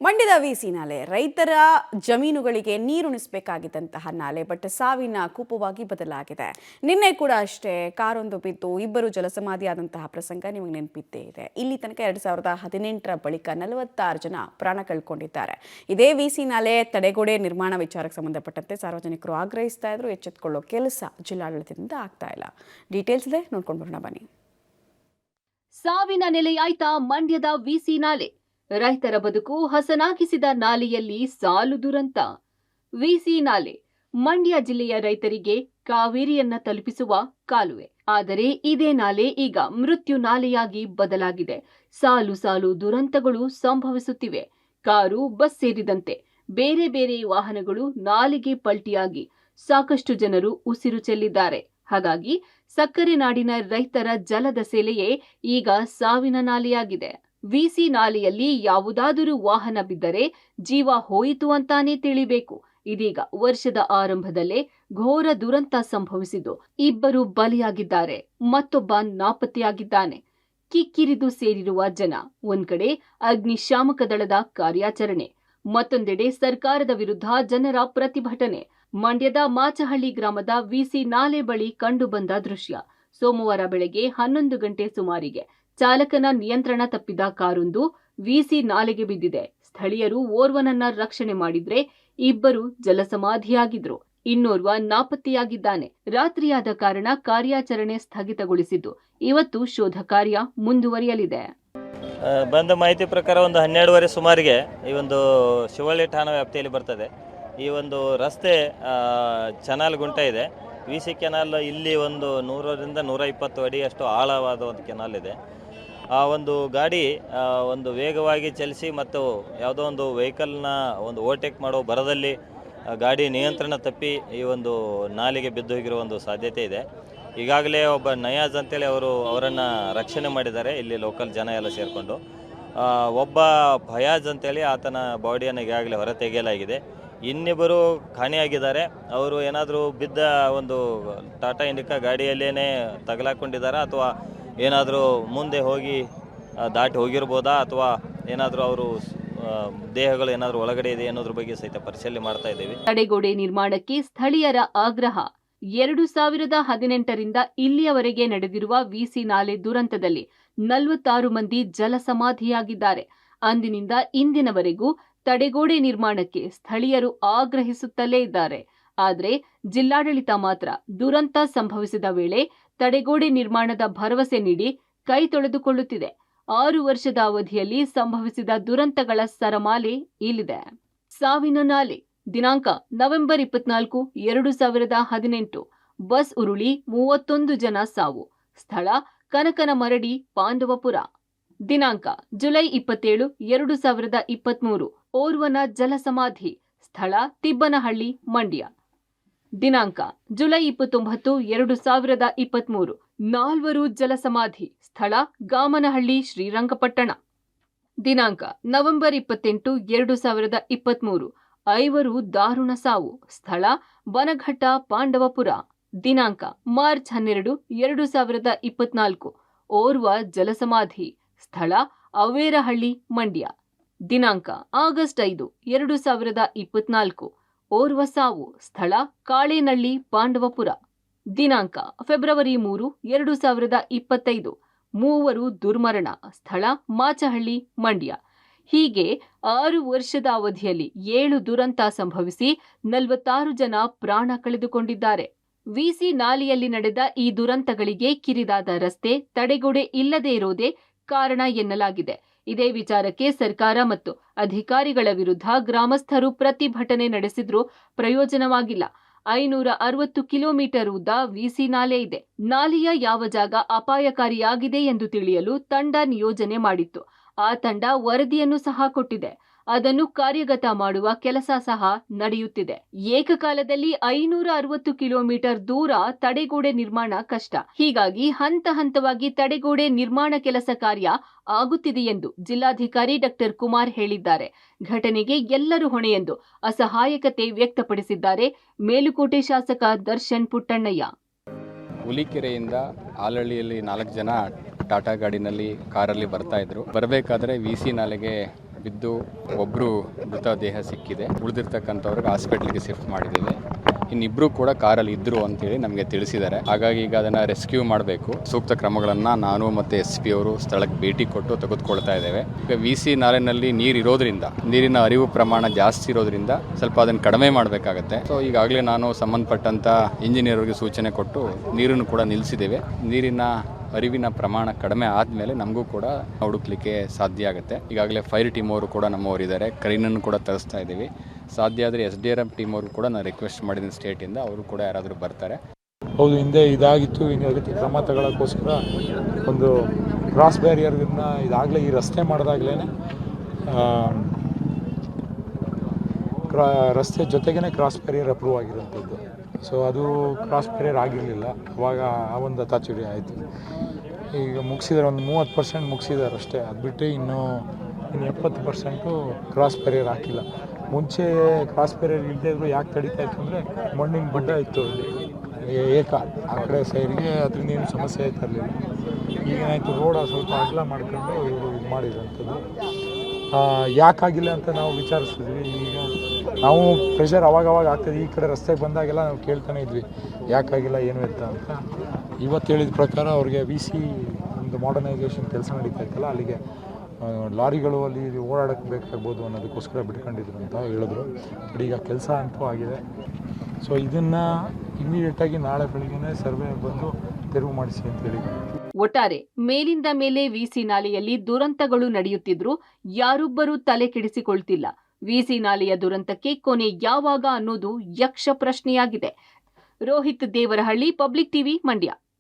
ಮಂಡ್ಯದ ವಿಸಿ ನಾಲೆ ರೈತರ ಜಮೀನುಗಳಿಗೆ ನೀರುಣಿಸಬೇಕಾಗಿದ್ದಂತಹ ನಾಲೆ ಬಟ್ ಸಾವಿನ ಕೂಪವಾಗಿ ಬದಲಾಗಿದೆ. ನಿನ್ನೆ ಕೂಡ ಅಷ್ಟೇ ಕಾರೊಂದು ಬಿದ್ದು ಇಬ್ಬರು ಜಲಸಮಾಧಿಯಾದಂತಹ ಪ್ರಸಂಗ ನಿಮಗೆ ನೆನಪಿದ್ದೇ ಇದೆ. ಇಲ್ಲಿ ತನಕ 2018ರ ಬಳಿಕ 46 ಜನ ಪ್ರಾಣ ಕಳ್ಕೊಂಡಿದ್ದಾರೆ. ಇದೇ ವಿಸಿ ನಾಲೆ ತಡೆಗೋಡೆ ನಿರ್ಮಾಣ ವಿಚಾರಕ್ಕೆ ಸಂಬಂಧಪಟ್ಟಂತೆ ಸಾರ್ವಜನಿಕರು ಆಗ್ರಹಿಸ್ತಾ ಇದ್ರು. ಎಚ್ಚೆತ್ತುಕೊಳ್ಳೋ ಕೆಲಸ ಜಿಲ್ಲಾಡಳಿತದಿಂದ ಆಗ್ತಾ ಇಲ್ಲ. ಡೀಟೇಲ್ಸ್ ಇದೆ, ನೋಡ್ಕೊಂಡು ಬರೋಣ ಬನ್ನಿ. ಸಾವಿನ ನೆಲೆಯಾಯ್ತಾ ಮಂಡ್ಯದ ವಿಸಿ ನಾಲೆ. ರೈತರ ಬದುಕು ಹಸನಾಗಿಸಿದ ನಾಲೆಯಲ್ಲಿ ಸಾಲು ದುರಂತ. ವಿಸಿ ನಾಲೆ ಮಂಡ್ಯ ಜಿಲ್ಲೆಯ ರೈತರಿಗೆ ಕಾವೇರಿಯನ್ನ ತಲುಪಿಸುವ ಕಾಲುವೆ. ಆದರೆ ಇದೇ ನಾಲೆ ಈಗ ಮೃತ್ಯು ನಾಲೆಯಾಗಿ ಬದಲಾಗಿದೆ. ಸಾಲು ಸಾಲು ದುರಂತಗಳು ಸಂಭವಿಸುತ್ತಿವೆ. ಕಾರು, ಬಸ್ ಸೇರಿದಂತೆ ಬೇರೆ ಬೇರೆ ವಾಹನಗಳು ನಾಲೆಗೆ ಪಲ್ಟಿಯಾಗಿ ಸಾಕಷ್ಟು ಜನರು ಉಸಿರು ಚೆಲ್ಲಿದ್ದಾರೆ. ಹಾಗಾಗಿ ಸಕ್ಕರೆ ನಾಡಿನ ರೈತರ ಜಲದ ಸೆಲೆಯೇ ಈಗ ಸಾವಿನ ನಾಲೆಯಾಗಿದೆ. ವಿಸಿ ನಾಲೆಯಲ್ಲಿ ಯಾವುದಾದರೂ ವಾಹನ ಬಿದ್ದರೆ ಜೀವ ಹೋಯಿತು ಅಂತಾನೆ ತಿಳಿಬೇಕು. ಇದೀಗ ವರ್ಷದ ಆರಂಭದಲ್ಲೇ ಘೋರ ದುರಂತ ಸಂಭವಿಸಿದ್ದು ಇಬ್ಬರು ಬಲಿಯಾಗಿದ್ದಾರೆ, ಮತ್ತೊಬ್ಬ ನಾಪತ್ತೆಯಾಗಿದ್ದಾನೆ. ಕಿಕ್ಕಿರಿದು ಸೇರಿರುವ ಜನ. ಒಂದ್ ಕಡೆ ಅಗ್ನಿಶಾಮಕ ದಳದ ಕಾರ್ಯಾಚರಣೆ, ಮತ್ತೊಂದೆಡೆ ಸರ್ಕಾರದ ವಿರುದ್ಧ ಜನರ ಪ್ರತಿಭಟನೆ. ಮಂಡ್ಯದ ಮಾಚಹಳ್ಳಿ ಗ್ರಾಮದ ವಿಸಿ ನಾಲೆ ಬಳಿ ಕಂಡುಬಂದ ದೃಶ್ಯ. ಸೋಮವಾರ ಬೆಳಗ್ಗೆ 11 ಗಂಟೆ ಸುಮಾರಿಗೆ ಚಾಲಕನ ನಿಯಂತ್ರಣ ತಪ್ಪಿದ ಕಾರೊಂದು ವಿಸಿ ನಾಲೆಗೆ ಬಿದ್ದಿದೆ. ಸ್ಥಳೀಯರು ಓರ್ವನನ್ನ ರಕ್ಷಣೆ ಮಾಡಿದ್ರೆ ಇಬ್ಬರು ಜಲಸಮಾಧಿಯಾಗಿದ್ರು. ಇನ್ನೋರ್ವ ನಾಪತ್ತೆಯಾಗಿದ್ದಾನೆ. ರಾತ್ರಿಯಾದ ಕಾರಣ ಕಾರ್ಯಾಚರಣೆ ಸ್ಥಗಿತಗೊಳಿಸಿದ್ದು ಇವತ್ತು ಶೋಧ ಕಾರ್ಯ ಮುಂದುವರಿಯಲಿದೆ. ಬಂದ ಮಾಹಿತಿ ಪ್ರಕಾರ ಒಂದು 12:30 ಸುಮಾರಿಗೆ ಈ ಒಂದು ಶಿವಳ್ಳಿ ಠಾಣಾ ವ್ಯಾಪ್ತಿಯಲ್ಲಿ ಬರ್ತದೆ. ಈ ಒಂದು ರಸ್ತೆ ಚನಾಲ್ ಗುಂಟ ಇದೆ. ವಿಸಿ ಕೆನಾಲ್ ಇಲ್ಲಿ ಒಂದು 100ರಿಂದ 120 ಅಡಿಯಷ್ಟು ಆಳವಾದ ಒಂದು ಕೆನಾಲ್ ಇದೆ. ಆ ಒಂದು ಗಾಡಿ ಒಂದು ವೇಗವಾಗಿ ಚಲಿಸಿ ಮತ್ತು ಯಾವುದೋ ಒಂದು ವೆಹಿಕಲ್ನ ಒಂದು ಓವರ್ಟೇಕ್ ಮಾಡೋ ಭರದಲ್ಲಿ ಗಾಡಿ ನಿಯಂತ್ರಣ ತಪ್ಪಿ ಈ ಒಂದು ನಾಲೆಗೆ ಬಿದ್ದು ಹೋಗಿರೋ ಒಂದು ಸಾಧ್ಯತೆ ಇದೆ. ಈಗಾಗಲೇ ಒಬ್ಬ ನಯಾಜ್ ಅಂತೇಳಿ ಅವರನ್ನು ರಕ್ಷಣೆ ಮಾಡಿದ್ದಾರೆ ಇಲ್ಲಿ ಲೋಕಲ್ ಜನ ಎಲ್ಲ ಸೇರಿಕೊಂಡು. ಒಬ್ಬ ಫಯಾಜ್ ಅಂತೇಳಿ ಆತನ ಬಾಡಿಯನ್ನು ಈಗಾಗಲೇ ಹೊರ ತೆಗೆಯಲಾಗಿದೆ. ಇನ್ನಿಬ್ಬರು ಕಾಣೆಯಾಗಿದ್ದಾರೆ. ಅವರು ಏನಾದರೂ ಬಿದ್ದ ಒಂದು ಟಾಟಾ ಇಂಡಿಕಾ ಗಾಡಿಯಲ್ಲೇನೆ ತಗಲಾಕೊಂಡಿದ್ದಾರಾ ಅಥವಾ ಏನಾದರೂ ಮುಂದೆ ಹೋಗಿ ದಾಟಿ ಹೋಗಿರ್ಬೋದಾ ಅಥವಾ ಏನಾದರೂ ಅವರು ದೇಹಗಳು ಏನಾದರೂ ಒಳಗಡೆ ಇದೆ ಅನ್ನೋದ್ರ ಬಗ್ಗೆ ಸಹಿತ ಪರಿಶೀಲನೆ ಮಾಡ್ತಾ ಇದ್ದೀವಿ. ತಡೆಗೋಡೆ ನಿರ್ಮಾಣಕ್ಕೆ ಸ್ಥಳೀಯರ ಆಗ್ರಹ. 2018ರಿಂದ ಇಲ್ಲಿಯವರೆಗೆ ನಡೆದಿರುವ ವಿಸಿ ನಾಲೆ ದುರಂತದಲ್ಲಿ 46 ಮಂದಿ ಜಲಸಮಾಧಿಯಾಗಿದ್ದಾರೆ. ಅಂದಿನಿಂದ ಇಂದಿನವರೆಗೂ ತಡೆಗೋಡೆ ನಿರ್ಮಾಣಕ್ಕೆ ಸ್ಥಳೀಯರು ಆಗ್ರಹಿಸುತ್ತಲೇ ಇದ್ದಾರೆ. ಆದರೆ ಜಿಲ್ಲಾಡಳಿತ ಮಾತ್ರ ದುರಂತ ಸಂಭವಿಸಿದ ವೇಳೆ ತಡೆಗೋಡೆ ನಿರ್ಮಾಣದ ಭರವಸೆ ನೀಡಿ ಕೈ ತೊಳೆದುಕೊಳ್ಳುತ್ತಿದೆ. 6 ವರ್ಷದ ಅವಧಿಯಲ್ಲಿ ಸಂಭವಿಸಿದ ದುರಂತಗಳ ಸರಮಾಲೆ ಇಲ್ಲಿದೆ. ಸಾವಿನ ನಾಲೆ. ದಿನಾಂಕ ನವೆಂಬರ್ 24, 2018. ಬಸ್ ಉರುಳಿ 31 ಜನ ಸಾವು. ಸ್ಥಳ ಕನಕನಮರಡಿ, ಪಾಂಡವಪುರ. ದಿನಾಂಕ ಜುಲೈ 27, 2023. ಓರ್ವನ ಜಲಸಮಾಧಿ. ಸ್ಥಳ ತಿಬ್ಬನಹಳ್ಳಿ, ಮಂಡ್ಯ. ದಿನಾಂಕ ಜುಲೈ 29, 2023. 4 ಜಲಸಮಾಧಿ. ಸ್ಥಳ ಗಾಮನಹಳ್ಳಿ, ಶ್ರೀರಂಗಪಟ್ಟಣ. ದಿನಾಂಕ ನವೆಂಬರ್ 28, 2023. 5 ದಾರುಣ ಸಾವು. ಸ್ಥಳ ಬನಘಟ್ಟ, ಪಾಂಡವಪುರ. ದಿನಾಂಕ ಮಾರ್ಚ್ 12, 2024. ಓರ್ವ ಜಲಸಮಾಧಿ. ಸ್ಥಳ ಅವ್ವೇರಹಳ್ಳಿ, ಮಂಡ್ಯ. ದಿನಾಂಕ ಆಗಸ್ಟ್ 5, 2024. ಓರ್ವ ಸಾವು. ಸ್ಥಳ ಕಾಳೇನಳ್ಳಿ, ಪಾಂಡವಪುರ. ದಿನಾಂಕ ಫೆಬ್ರವರಿ 3, 2025. 3 ದುರ್ಮರಣ. ಸ್ಥಳ ಮಾಚಹಳ್ಳಿ, ಮಂಡ್ಯ. ಹೀಗೆ 6 ವರ್ಷದ ಅವಧಿಯಲ್ಲಿ 7 ದುರಂತ ಸಂಭವಿಸಿ 46 ಜನ ಪ್ರಾಣ ಕಳೆದುಕೊಂಡಿದ್ದಾರೆ. ವಿಸಿ ನಾಲೆಯಲ್ಲಿ ನಡೆದ ಈ ದುರಂತಗಳಿಗೆ ಕಿರಿದಾದ ರಸ್ತೆ, ತಡೆಗೋಡೆ ಇಲ್ಲದೇ ಇರೋದೇ ಕಾರಣ ಎನ್ನಲಾಗಿದೆ. ಇದೇ ವಿಚಾರಕ್ಕೆ ಸರ್ಕಾರ ಮತ್ತು ಅಧಿಕಾರಿಗಳ ವಿರುದ್ಧ ಗ್ರಾಮಸ್ಥರು ಪ್ರತಿಭಟನೆ ನಡೆಸಿದ್ರೂ ಪ್ರಯೋಜನವಾಗಿಲ್ಲ. 560 ಕಿಲೋಮೀಟರ್ ಉದ್ದ ವಿಸಿ ನಾಲೆ ಇದೆ. ನಾಲೆಯ ಯಾವ ಜಾಗ ಅಪಾಯಕಾರಿಯಾಗಿದೆ ಎಂದು ತಿಳಿಯಲು ತಂಡ ನಿಯೋಜನೆ ಮಾಡಿತ್ತು. ಆ ತಂಡ ವರದಿಯನ್ನು ಸಹ ಕೊಟ್ಟಿದೆ. ಅದನ್ನು ಕಾರ್ಯಗತ ಮಾಡುವ ಕೆಲಸ ಸಹ ನಡೆಯುತ್ತಿದೆ. ಏಕಕಾಲದಲ್ಲಿ 560 ಕಿಲೋಮೀಟರ್ ದೂರ ತಡೆಗೋಡೆ ನಿರ್ಮಾಣ ಕಷ್ಟ. ಹೀಗಾಗಿ ಹಂತ ಹಂತವಾಗಿ ತಡೆಗೋಡೆ ನಿರ್ಮಾಣ ಕೆಲಸ ಕಾರ್ಯ ಆಗುತ್ತಿದೆ ಎಂದು ಜಿಲ್ಲಾಧಿಕಾರಿ ಡಾ. ಕುಮಾರ್ ಹೇಳಿದ್ದಾರೆ. ಘಟನೆಗೆ ಎಲ್ಲರೂ ಹೊಣೆ ಎಂದು ಅಸಹಾಯಕತೆ ವ್ಯಕ್ತಪಡಿಸಿದ್ದಾರೆ ಮೇಲುಕೋಟೆ ಶಾಸಕ ದರ್ಶನ್ ಪುಟ್ಟಣ್ಣಯ್ಯ. ಹುಲಿಕೆರೆಯಿಂದ ಆಲಹಳ್ಳಿಯಲ್ಲಿ 4 ಜನ ಟಾಟಾ ಗಾಡಿನಲ್ಲಿ ಕಾರಲ್ಲಿ ಬರ್ತಾ ಇದ್ರು. ಬರಬೇಕಾದ್ರೆ ವಿಸಿ ನಾಲೆಗೆ ಬಿದ್ದು ಒಬ್ಬರು ಮೃತದೇಹ ಸಿಕ್ಕಿದೆ. ಉಳಿದಿರ್ತಕ್ಕಂಥವ್ರಿಗೆ ಹಾಸ್ಪಿಟ್ಲಿಗೆ ಶಿಫ್ಟ್ ಮಾಡಿದ್ದೇವೆ. ಇನ್ನಿಬ್ಬರು ಕೂಡ ಕಾರಲ್ಲಿ ಇದ್ದರು ಅಂತೇಳಿ ನಮಗೆ ತಿಳಿಸಿದ್ದಾರೆ. ಹಾಗಾಗಿ ಈಗ ಅದನ್ನು ರೆಸ್ಕ್ಯೂ ಮಾಡಬೇಕು. ಸೂಕ್ತ ಕ್ರಮಗಳನ್ನು ನಾನು ಮತ್ತು SP ಅವರು ಸ್ಥಳಕ್ಕೆ ಭೇಟಿ ಕೊಟ್ಟು ತೆಗೆದುಕೊಳ್ತಾ ಇದ್ದೇವೆ. ಈಗ VC ನಾಲೆನಲ್ಲಿ ನೀರು ಇರೋದ್ರಿಂದ, ನೀರಿನ ಅರಿವು ಪ್ರಮಾಣ ಜಾಸ್ತಿ ಇರೋದ್ರಿಂದ ಸ್ವಲ್ಪ ಅದನ್ನು ಕಡಿಮೆ ಮಾಡಬೇಕಾಗತ್ತೆ. ಸೊ ಈಗಾಗಲೇ ನಾನು ಸಂಬಂಧಪಟ್ಟಂಥ ಇಂಜಿನಿಯರ್ಗೆ ಸೂಚನೆ ಕೊಟ್ಟು ನೀರನ್ನು ಕೂಡ ನಿಲ್ಲಿಸಿದ್ದೇವೆ. ನೀರಿನ ಅರಿವಿನ ಪ್ರಮಾಣ ಕಡಿಮೆ ಆದಮೇಲೆ ನಮಗೂ ಕೂಡ ಹುಡುಕ್ಲಿಕ್ಕೆ ಸಾಧ್ಯ ಆಗುತ್ತೆ. ಈಗಾಗಲೇ ಫೈರ್ ಟೀಮ್ ಅವರು ಕೂಡ ನಮ್ಮವರಿದ್ದಾರೆ. ಕ್ರೈನನ್ನು ಕೂಡ ತರಿಸ್ತಾ ಇದ್ದೀವಿ. ಸಾಧ್ಯ ಆದರೆ SDRF ಟೀಮ್ ಅವರು ಕೂಡ ನಾನು ರಿಕ್ವೆಸ್ಟ್ ಮಾಡಿದ್ದೀನಿ ಸ್ಟೇಟಿಂದ, ಅವರು ಕೂಡ ಯಾರಾದರೂ ಬರ್ತಾರೆ. ಹೌದು, ಹಿಂದೆ ಇದಾಗಿತ್ತು. ಇನ್ನು ಅದಕ್ಕೆ ಕ್ರಮ ತಗೊಳ್ಳೋಕ್ಕೋಸ್ಕರ ಒಂದು ಕ್ರಾಸ್ ಬ್ಯಾರಿಯರ್ನ ಇದಾಗಲೇ ಈ ರಸ್ತೆ ಮಾಡಿದಾಗಲೇ ರಸ್ತೆ ಜೊತೆಗೇ ಕ್ರಾಸ್ ಬ್ಯಾರಿಯರ್ ಅಪ್ರೂವ್ ಆಗಿರೋಂಥದ್ದು. ಸೊ ಅದು ಕ್ರಾಸ್ ಬ್ಯಾರಿಯರ್ ಆಗಿರಲಿಲ್ಲ. ಅವಾಗ ಆ ಒಂದು ಅತಾಚುರಿ ಆಯಿತು. ಈಗ ಮುಗಿಸಿದ್ದಾರೆ, ಒಂದು 30% ಮುಗಿಸಿದ್ದಾರೆ ಅಷ್ಟೇ. ಅದು ಬಿಟ್ಟು ಇನ್ನು 70% ಕ್ರಾಸ್ ಬ್ಯಾರಿಯರ್ ಹಾಕಿಲ್ಲ. ಮುಂಚೆ ಕ್ರಾಸ್ ಬ್ಯಾರಿಯರ್ ಇಲ್ಲದೇ ಇದ್ರು ಯಾಕೆ ತಡೀತಾ ಇತ್ತು ಅಂದರೆ ಮಣ್ಣಿನ ಗುಡ್ಡ ಇತ್ತು ಏಕ ಆ ಕಡೆ ಸೈಡ್ಗೆ, ಅದರಿಂದ ಏನು ಸಮಸ್ಯೆ ಆಯ್ತಾ ಇರಲಿಲ್ಲ. ಈಗೇನಾಯಿತು, ರೋಡ ಸ್ವಲ್ಪ ಅಗಲ ಮಾಡ್ಕೊಂಡು ಇವರು ಇದು ಮಾಡಿರೋಂಥದ್ದು. ಯಾಕಾಗಿಲ್ಲ ಅಂತ ನಾವು ವಿಚಾರಿಸಿದ್ವಿ. ಈಗ ನಾವು ಪ್ರೆಷರ್ ಅವಾಗವಾಗ ಆಗ್ತದೆ. ಈ ಕಡೆ ರಸ್ತೆಗೆ ಬಂದಾಗೆಲ್ಲ ನಾವು ಕೇಳ್ತಾನೆ ಇದ್ವಿ ಯಾಕಾಗಿಲ್ಲ ಏನು ಎತ್ತ ಅಂತ. ಇವತ್ತು ಹೇಳಿದ ಪ್ರಕಾರ ಅವ್ರಿಗೆ VC ಒಂದು ಮಾಡರ್ನೈಸೇಷನ್ ಕೆಲಸ ನಡೀತಾ ಇತ್ತಲ್ಲ, ಅಲ್ಲಿಗೆ ಲಾರಿಗಳು ಅಲ್ಲಿ ಓಡಾಡೋಕ್ಕೆ ಬೇಕಾಗ್ಬೋದು ಅನ್ನೋದಕ್ಕೋಸ್ಕರ ಬಿಟ್ಕೊಂಡಿದ್ರು ಅಂತ ಹೇಳಿದ್ರು. ಬಟ್ ಈಗ ಕೆಲಸ ಅಂತೂ ಆಗಿದೆ. ಸೊ ಇದನ್ನು ಇಮಿಡಿಯೇಟಾಗಿ ನಾಳೆ ಬೆಳಿಗ್ಗೆ ಸರ್ವೆ ಬಂದು ತೆರವು ಮಾಡಿಸಿ ಅಂತ ಹೇಳಿದ್ರು. ಒಟ್ಟಾರೆ ಮೇಲಿಂದ ಮೇಲೆ VC ನಾಲೆಯಲ್ಲಿ ದುರಂತಗಳು ನಡೆಯುತ್ತಿದ್ರೂ ಯಾರೊಬ್ಬರೂ ತಲೆ ಕೆಡಿಸಿಕೊಳ್ತಿಲ್ಲ. VC ನಾಲೆಯ ದುರಂತಕ್ಕೆ ಕೊನೆ ಯಾವಾಗ ಅನ್ನೋದು ಯಕ್ಷ ಪ್ರಶ್ನೆಯಾಗಿದೆ. Rohit Devarahalli, public TV, Mandya.